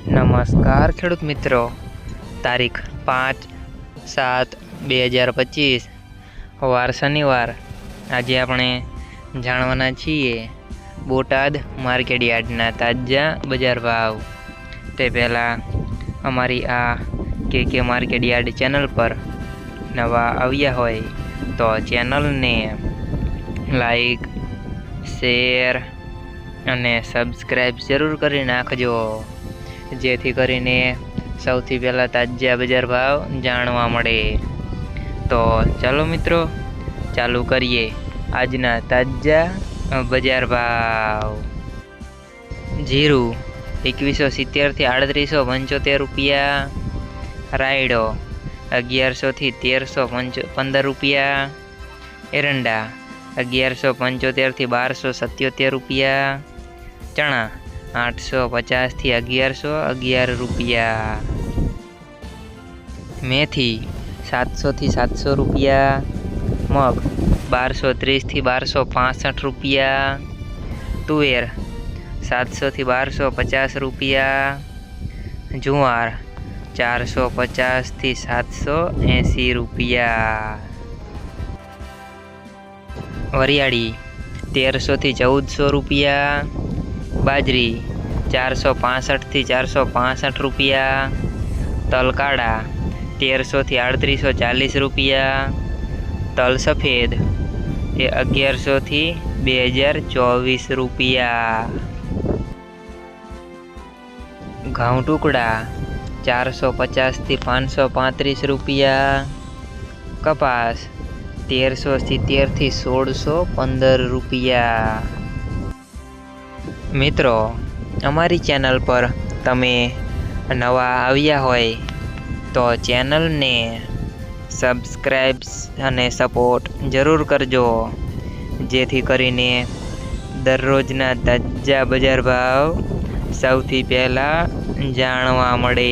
નમસ્કાર ખેડૂત મિત્રો, તારીખ 5/7/2025 વાર શનિવાર। આજે આપણે જાણવાના છીએ બોટાદ માર્કેટ યાર્ડના તાજા બજાર ભાવ। તે પહેલાં અમારી આ કે માર્કેટ યાર્ડ ચેનલ પર નવા આવ્યા હોય તો ચેનલને લાઈક, શેર અને સબસ્ક્રાઈબ જરૂર કરી નાખજો, જેથી કરીને સૌથી પહેલાં તાજા બજાર ભાવ જાણવા મળે। તો ચાલો મિત્રો, ચાલુ કરીએ આજના તાજા બજાર ભાવ। જીરું 2170 થી 3875 રૂપિયા, રાયડો 1100 થી 1315 રૂપિયા, એરંડા 1175 થી 1277 રૂપિયા, ચણા 850 થી 1111 રૂપિયા, મેથી 700 થી 700 રૂપિયા, મગ 1230 થી 1265 રૂપિયા, તુવેર 700 થી 1250 રૂપિયા, જુવાર 450 થી 780 રૂપિયા, વરિયાળી 1300 થી 1400 રૂપિયા, બાજરી 465 થી 465 રૂપિયા, તલ કાળા 1300 થી 3840 રૂપિયા, તલ સફેદ 1100 થી 2024 રૂપિયા, ઘઉં ટુકડા 450 થી 535 રૂપિયા, કપાસ 1370 થી 1615 રૂપિયા। મિત્રો, અમારી ચેનલ પર તમે નવા આવ્યા હોય તો ચેનલને સબસ્ક્રાઈબ અને સપોર્ટ જરૂર કરજો, જેથી કરીને દરરોજના તાજા બજાર ભાવ સૌથી પહેલાં જાણવા મળે।